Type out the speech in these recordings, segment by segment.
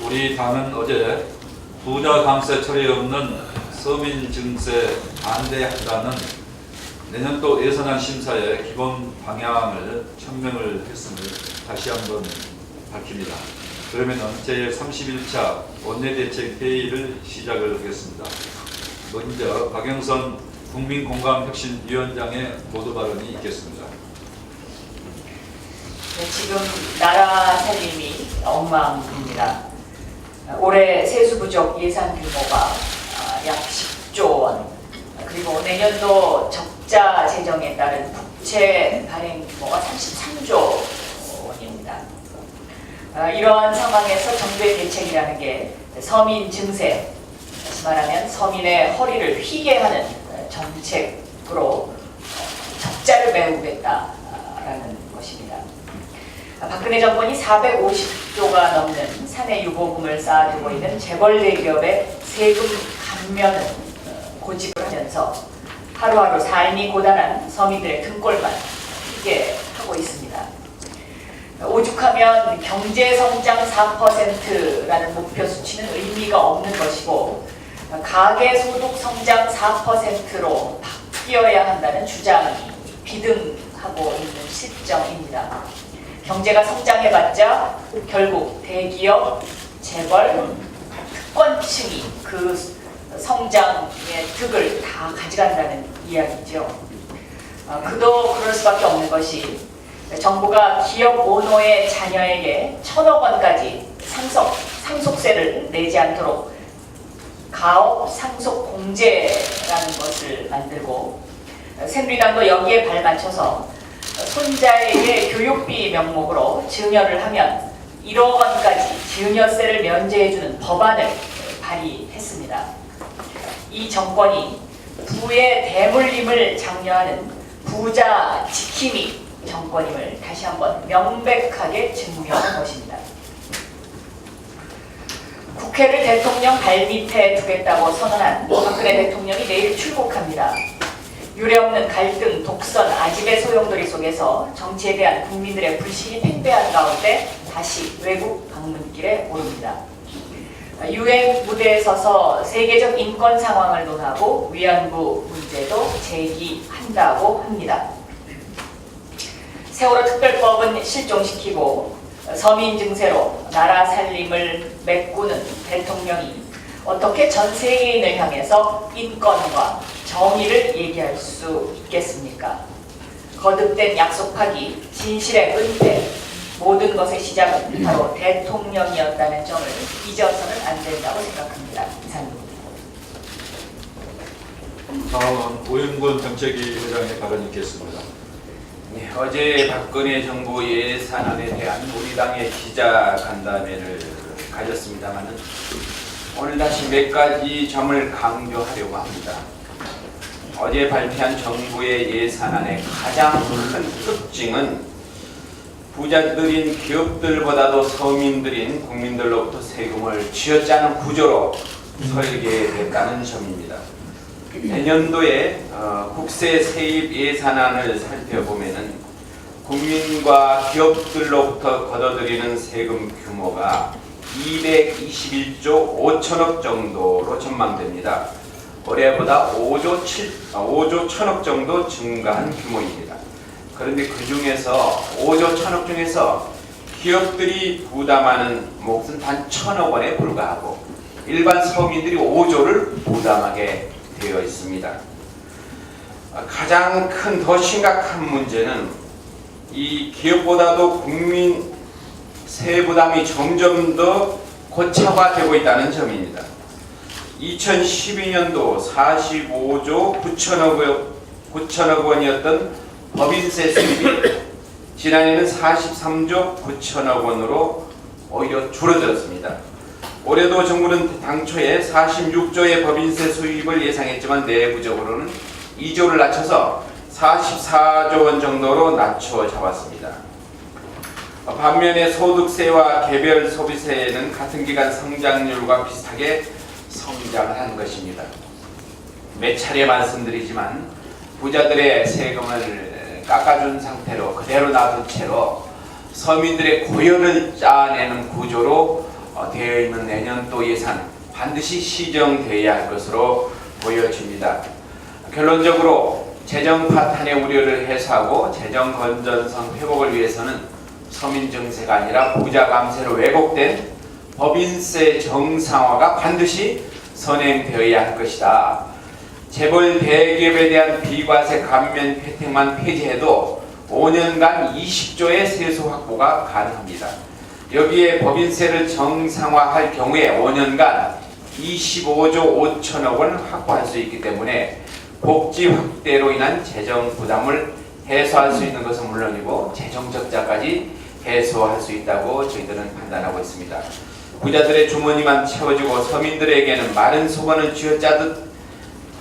우리 당은 어제 부자 감세 처리 없는 서민 증세 반대한다는 내년도 예산안 심사의 기본 방향을 천명을 했음을 다시 한번 밝힙니다. 그러면은 제31차 원내대책회의를 시작을 하겠습니다. 먼저 박영선 국민공감혁신위원장의 모두 발언이 있겠습니다. 네, 지금 나라 살림이 엉망입니다. 올해 세수 부족 예산 규모가 약 10조 원, 그리고 내년도 적자 재정에 따른 국채 발행 규모가 33조 원입니다. 이러한 상황에서 정부의 대책이라는 게 서민 증세, 다시 말하면 서민의 허리를 휘게 하는 정책으로 적자를 메우겠다라는 것입니다. 박근혜 정권이 450조가 넘는 사내 유보금을 쌓아두고 있는 재벌 대기업의 세금 감면을 고집을 하면서 하루하루 삶이 고단한 서민들의 등골만 휘게 하고 있습니다. 오죽하면 경제성장 4%라는 목표 수치는 의미가 없는 것이고 가계소득 성장 4%로 바뀌어야 한다는 주장이 비등하고 있는 실정입니다. 경제가 성장해봤자 결국 대기업, 재벌, 특권층이 그 성장의 득을 다 가져간다는 이야기죠. 그도 그럴 수밖에 없는 것이 정부가 기업 오너의 자녀에게 1,000억 원까지 상속세를 내지 않도록 가업 상속 공제라는 것을 만들고 새누리당도 여기에 발맞춰서 손자에게 교육비 명목으로 증여를 하면 1억 원까지 증여세를 면제해주는 법안을 발의했습니다. 이 정권이 부의 대물림을 장려하는 부자 지킴이 정권임을 다시 한번 명백하게 증명한 것입니다. 국회를 대통령 발밑에 두겠다고 선언한 박근혜 대통령이 내일 출국합니다. 유례없는 갈등, 독선, 아집의 소용돌이 속에서 정치에 대한 국민들의 불신이 팽배한 가운데 다시 외국 방문길에 오릅니다. 유엔 무대에 서서 세계적 인권 상황을 논하고 위안부 문제도 제기한다고 합니다. 세월호 특별법은 실종시키고 서민 증세로 나라 살림을 메꾸는 대통령이 어떻게 전 세계인을 향해서 인권과 정의를 얘기할 수 있겠습니까? 거듭된 약속하기, 진실의 은폐, 모든 것의 시작은 바로 대통령이었다는 점을 잊어서는 안 된다고 생각합니다. 이상입니다. 다음은 오영근 정책위 회장의 발언이 있겠습니다. 네, 어제 박근혜 정부 예산안에 대한 우리 당의 기자간담회를 가졌습니다만 오늘 다시 몇 가지 점을 강조하려고 합니다. 어제 발표한 정부의 예산안의 가장 큰 특징은 부자들인 기업들보다도 서민들인 국민들로부터 세금을 쥐어짜는 구조로 설계됐다는 점입니다. 내년도에 국세 세입 예산안을 살펴보면은 국민과 기업들로부터 걷어들이는 세금 규모가 221조 5천억 정도로 전망됩니다. 올해보다 5조 1천억 정도 증가한 규모입니다. 그런데 그 중에서 5조 1천억 중에서 기업들이 부담하는 몫은 단 1,000억 원에 불과하고 일반 서민들이 5조를 부담하게 되어 있습니다. 가장 큰 더 심각한 문제는 이 기업보다도 국민 세부담이 점점 더 고착화되고 있다는 점입니다. 2012년도 45조 9천억 원이었던 법인세 수입이 지난해는 43조 9천억 원으로 오히려 줄어들었습니다. 올해도 정부는 당초에 46조의 법인세 수입을 예상했지만 내부적으로는 2조를 낮춰서 44조 원 정도로 낮춰 잡았습니다. 반면에 소득세와 개별 소비세는 같은 기간 성장률과 비슷하게 성장을 한 것입니다. 몇 차례 말씀드리지만 부자들의 세금을 깎아준 상태로 그대로 놔둔 채로 서민들의 고열을 짜내는 구조로 되어 있는 내년도 예산 반드시 시정되어야 할 것으로 보여집니다. 결론적으로 재정 파탄의 우려를 해소하고 재정 건전성 회복을 위해서는 서민 증세가 아니라 부자 감세로 왜곡된 법인세 정상화가 반드시 선행되어야 할 것이다. 재벌 대기업에 대한 비과세 감면 혜택만 폐지해도 5년간 20조의 세수 확보가 가능합니다. 여기에 법인세를 정상화할 경우에 5년간 25조 5천억 원 확보할 수 있기 때문에 복지 확대로 인한 재정 부담을 해소할 수 있는 것은 물론이고 재정 적자까지 해소할 수 있다고 저희들은 판단하고 있습니다. 부자들의 주머니만 채워지고 서민들에게는 마른 수건을 쥐어짜듯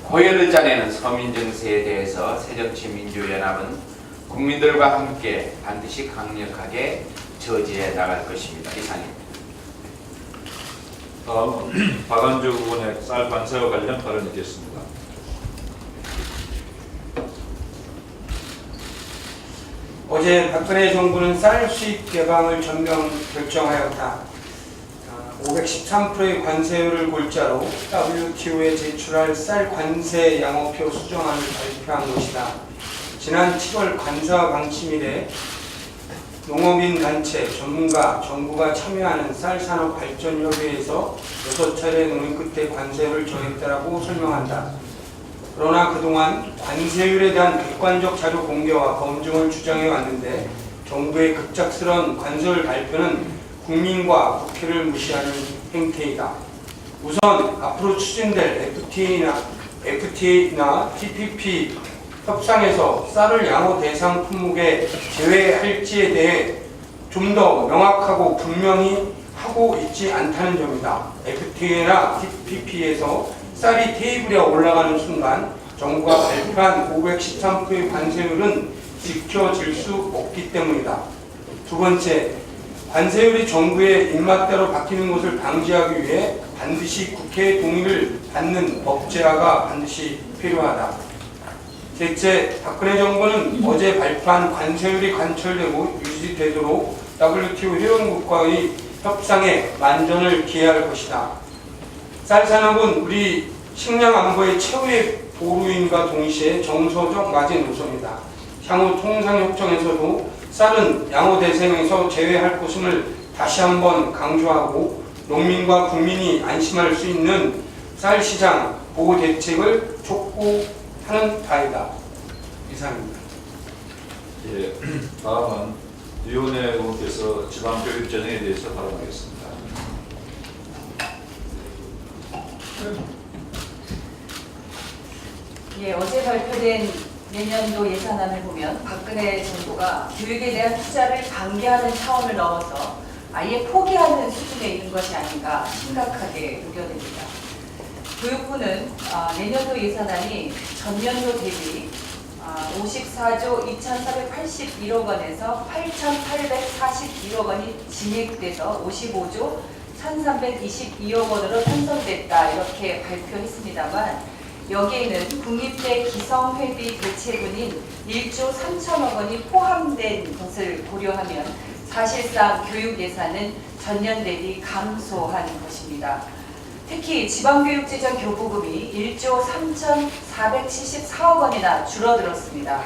고열을 짜내는 서민 증세에 대해서 새정치민주연합은 국민들과 함께 반드시 강력하게 저지해 나갈 것입니다. 이상입니다. 다음은 박안주 의원의 쌀 관세와 관련 발언이 있겠습니다. 어제 박근혜 정부는 쌀 수입 개방을 전면 결정하였다. 513%의 관세율을 골자로 WTO에 제출할 쌀 관세 양호표 수정안을 발표한 것이다. 지난 7월 관사 방침일에 농업인 단체, 전문가, 정부가 참여하는 쌀산업발전협의회에서 6차례 논의 끝에 관세율을 정했다라고 설명한다. 그러나 그동안 관세율에 대한 객관적 자료 공개와 검증을 주장해 왔는데 정부의 급작스러운 관세율 발표는 국민과 국회를 무시하는 행태이다. 우선 앞으로 추진될 FTA나 TPP 협상에서 쌀을 양호 대상 품목에 제외할지에 대해 좀 더 명확하고 분명히 하고 있지 않다는 점이다. FTA나 TPP에서 쌀이 테이블에 올라가는 순간 정부가 발표한 513%의 관세율은 지켜질 수 없기 때문이다. 두 번째, 관세율이 정부의 입맛대로 바뀌는 것을 방지하기 위해 반드시 국회의 동의를 받는 법제화가 반드시 필요하다. 셋째, 박근혜 정부는 어제 발표한 관세율이 관철되고 유지되도록 WTO 회원국과의 협상에 만전을 기해야 할 것이다. 쌀 산업은 우리 식량 안보의 최후의 보루인과 동시에 정서적 마지노선이다. 향후 통상협정에서도 쌀은 양호 대상에서 제외할 것임을 다시 한번 강조하고 농민과 국민이 안심할 수 있는 쌀 시장 보호 대책을 촉구하는 바이다. 이상입니다. 예, 다음은 유은혜 의원께서 지방교육 재정에 대해서 발언하겠습니다. 예, 어제 발표된 내년도 예산안을 보면 박근혜 정부가 교육에 대한 투자를 방기하는 차원을 넘어서 아예 포기하는 수준에 있는 것이 아닌가 심각하게 우려됩니다. 교육부는 내년도 예산안이 전년도 대비 54조 2,481억 원에서 8,841억 원이 증액돼서 55조 1,322억 원으로 편성됐다 이렇게 발표했습니다만 여기에는 국립대 기성회비 대체분인 1조 3천억 원이 포함된 것을 고려하면 사실상 교육 예산은 전년 대비 감소한 것입니다. 특히 지방교육재정 교부금이 1조 3,474억 원이나 줄어들었습니다.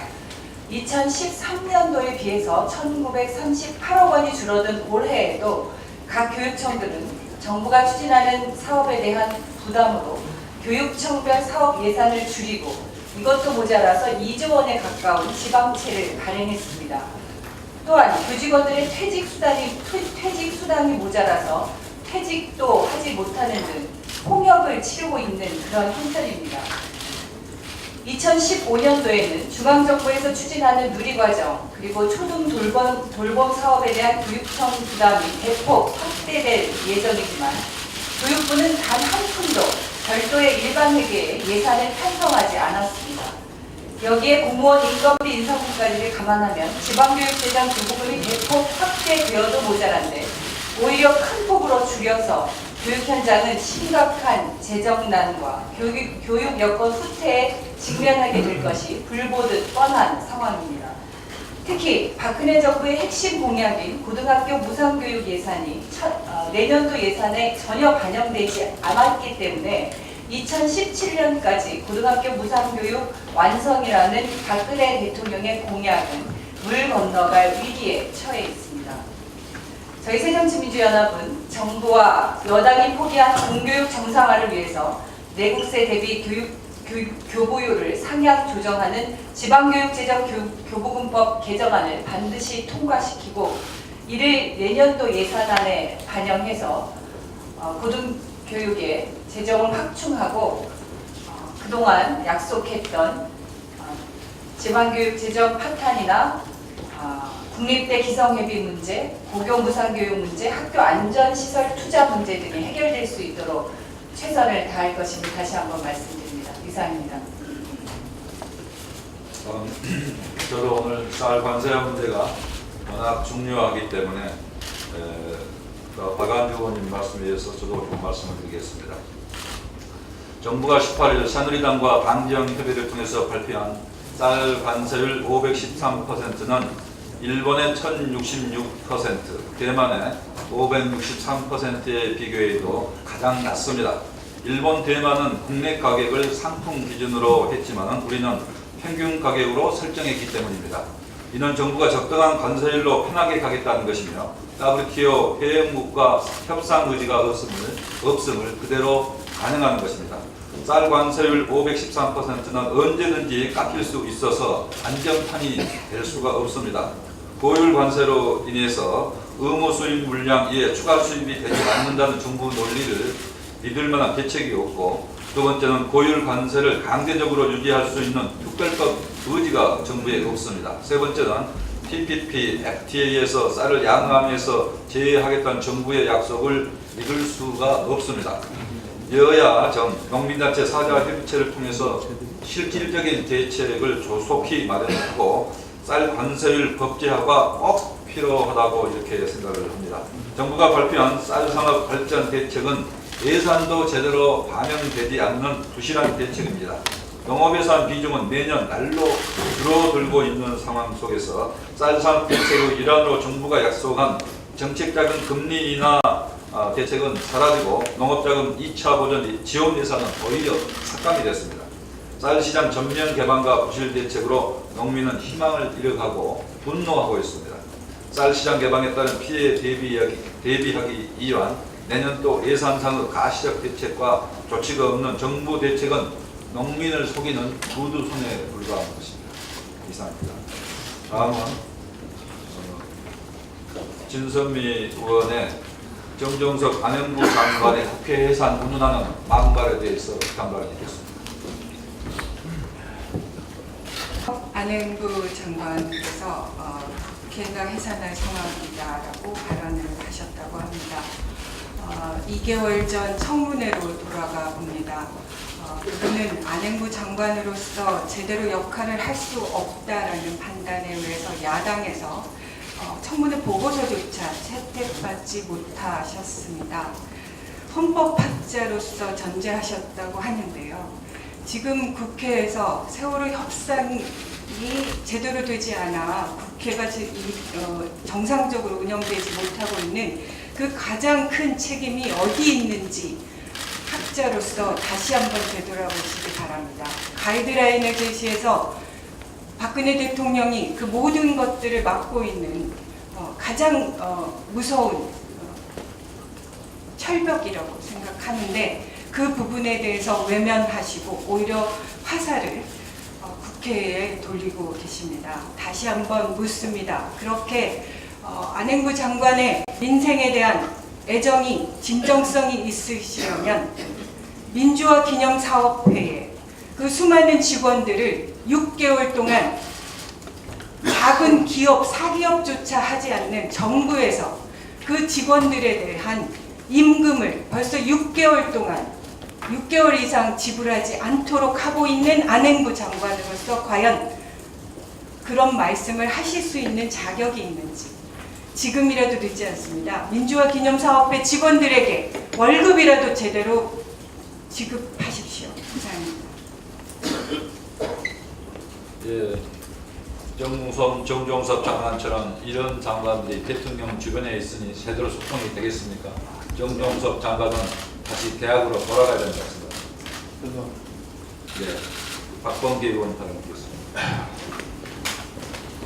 2013년도에 비해서 1,938억 원이 줄어든 올해에도 각 교육청들은 정부가 추진하는 사업에 대한 부담으로 교육청별 사업 예산을 줄이고 이것도 모자라서 2조 원에 가까운 지방채를 발행했습니다. 또한 교직원들의 퇴직 수당이 모자라서 퇴직도 하지 못하는 등 폭력을 치르고 있는 그런 형편입니다. 2015년도에는 중앙정부에서 추진하는 누리과정 그리고 초등 돌봄 사업에 대한 교육청 부담이 대폭 확대될 예정이지만 교육부는 단 한 푼도 별도의 일반 회계에 예산을 편성하지 않았습니다. 여기에 공무원 인건비 인상분까지를 감안하면 지방교육재정 교부금이 대폭 확대되어도 모자란데 오히려 큰 폭으로 줄여서 교육 현장은 심각한 재정난과 교육 여건 후퇴에 직면하게 될 것이 불보듯 뻔한 상황입니다. 특히 박근혜 정부의 핵심 공약인 고등학교 무상교육 예산이 내년도 예산에 전혀 반영되지 않았기 때문에 2017년까지 고등학교 무상교육 완성이라는 박근혜 대통령의 공약은 물 건너갈 위기에 처해 있습니다. 저희 새정치민주연합은 정부와 여당이 포기한 공교육 정상화를 위해서 내국세 대비 교보율을 상향 조정하는 지방교육재정교부금법 개정안을 반드시 통과시키고 이를 내년도 예산안에 반영해서 고등교육의 재정을 확충하고 그동안 약속했던 지방교육 재정 파탄이나 국립대 기성회비 문제, 고교무상교육 문제, 학교 안전시설 투자 문제 등이 해결될 수 있도록 최선을 다할 것임을 다시 한번 말씀드립니다. 이상입니다. 저도 오늘 쌀 관세 문제가 워낙 중요하기 때문에 박안주 의원님 말씀에 의해서 저도 좀 말씀을 드리겠습니다. 정부가 18일 새누리당과 당정 협의를 통해서 발표한 쌀 관세율 513%는 일본의 1066%, 대만의 563%에 비교해도 가장 낮습니다. 일본, 대만은 국내 가격을 상품 기준으로 했지만 우리는 평균 가격으로 설정했기 때문입니다. 이는 정부가 적당한 관세율로 편하게 가겠다는 것이며 WTO 회원국과 협상 의지가 없음을 그대로 반영하는 것입니다. 쌀 관세율 513%는 언제든지 깎일 수 있어서 안정판이 될 수가 없습니다. 고율 관세로 인해서 의무 수입 물량 이에 추가 수입이 되지 않는다는 정부 논리를 믿을 만한 대책이 없고, 두 번째는 고율 관세를 강제적으로 유지할 수 있는 특별법 의지가 정부에 없습니다. 세 번째는 TPP, FTA에서 쌀을 양감에서 제외하겠다는 정부의 약속을 믿을 수가 없습니다. 여야 정 농민단체 사자 협의체를 통해서 실질적인 대책을 조속히 마련하고 쌀 관세율 법제화가 꼭 필요하다고 이렇게 생각을 합니다. 정부가 발표한 쌀 산업 발전 대책은 예산도 제대로 반영되지 않는 부실한 대책입니다. 농업예산 비중은 매년 날로 줄어들고 있는 상황 속에서 쌀 산업 대책의 일환으로 정부가 약속한 정책자금 금리 인하 대책은 사라지고 농업자금 2차 보전 지원 예산은 오히려 삭감이 됐습니다. 쌀시장 전면 개방과 부실 대책으로 농민은 희망을 잃어가고 분노하고 있습니다. 쌀시장 개방에 따른 피해 대비하기 위한 내년도 예산상의 가시적 대책과 조치가 없는 정부 대책은 농민을 속이는 구두 손에 불과한 것입니다. 이상입니다. 다음은 진선미 의원의 정종석 안행부 장관의 국회 예산 운운하는 망발에 대해서 담발하겠습니다. 안행부 장관께서 국회가 해산할 상황이다라고 발언을 하셨다고 합니다. 2개월 전 청문회로 돌아가 봅니다. 그는 안행부 장관으로서 제대로 역할을 할 수 없다라는 판단에 의해서 야당에서 청문회 보고서조차 채택받지 못하셨습니다. 헌법학자로서 전제하셨다고 하는데요. 지금 국회에서 세월호 협상이 제대로 되지 않아 국회가 정상적으로 운영되지 못하고 있는 그 가장 큰 책임이 어디 있는지 학자로서 다시 한번 되돌아보시기 바랍니다. 가이드라인을 제시해서 박근혜 대통령이 그 모든 것들을 맡고 있는 가장 무서운 철벽이라고 생각하는데 그 부분에 대해서 외면하시고 오히려 화살을 국회에 돌리고 계십니다. 다시 한번 묻습니다. 그렇게 안행부 장관의 민생에 대한 애정이 진정성이 있으시려면 민주화 기념사업회에 그 수많은 직원들을 6개월 동안 작은 기업, 사기업조차 하지 않는 정부에서 그 직원들에 대한 임금을 벌써 6개월 동안 6개월 이상 지불하지 않도록 하고 있는 안행부 장관으로서 과연 그런 말씀을 하실 수 있는 자격이 있는지 지금이라도 늦지 않습니다. 민주화 기념사업회 직원들에게 월급이라도 제대로 지급하십시오. 감사합니다. 예, 정무성 정종섭 장관처럼 이런 장관들이 대통령 주변에 있으니 제대로 소통이 되겠습니까? 정종섭 장관은 다시 대학으로 돌아가야 된다고 생각합니다. 네, 박범계 의원 발언드리겠습니다.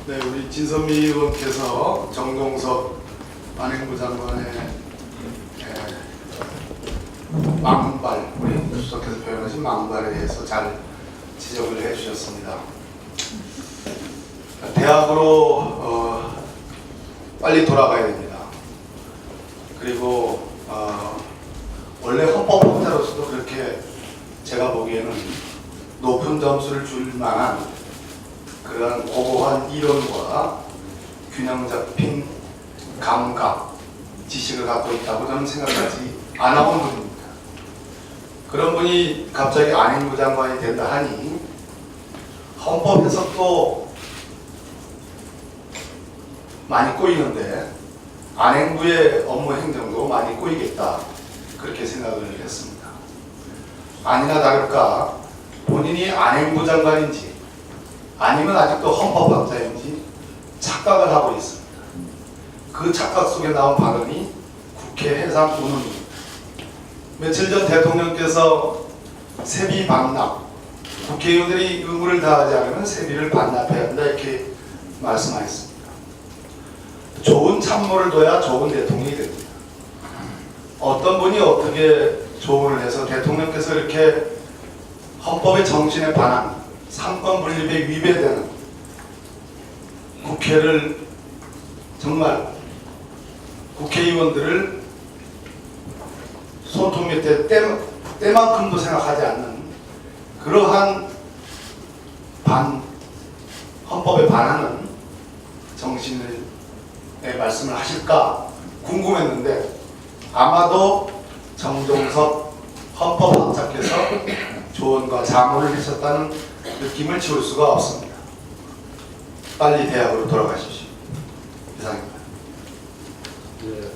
네, 우리 진선미 의원께서 정동섭 안행부 장관의 망발, 우리 수석께서 표현하신 망발에 대해서 잘 지적을 해주셨습니다. 대학으로 빨리 돌아가야 됩니다. 그리고 원래 헌법학자로서도 그렇게 제가 보기에는 높은 점수를 줄 만한 그런 고고한 이론과 균형 잡힌 감각, 지식을 갖고 있다고 저는 생각하지 않아온 분입니다. 그런 분이 갑자기 안행부 장관이 된다 하니 헌법 해석도 많이 꼬이는데 안행부의 업무 행정도 많이 꼬이겠다, 그렇게 생각을 했습니다. 아니나 다를까 본인이 안행부 장관인지 아니면 아직도 헌법학자인지 착각을 하고 있습니다. 그 착각 속에 나온 발언이 국회 해상 운운입니다. 며칠 전 대통령께서 세비 반납, 국회의원들이 의무를 다하지 않으면 세비를 반납해야 한다, 이렇게 말씀하셨습니다. 좋은 참모를 둬야 좋은 대통령이 됩니다. 어떤 분이 어떻게 조언을 해서 대통령께서 이렇게 헌법의 정신에 반한 삼권 분립에 위배되는 국회를, 정말 국회의원들을 손톱 밑에 때만큼도 생각하지 않는 그러한 헌법에 반하는 정신의 말씀을 하실까 궁금했는데 아마도 정종섭 헌법학자께서 조언과 자문을 하셨다는 느낌을 지울 수가 없습니다. 빨리 대학으로 돌아가십시오. 이상입니다. 네,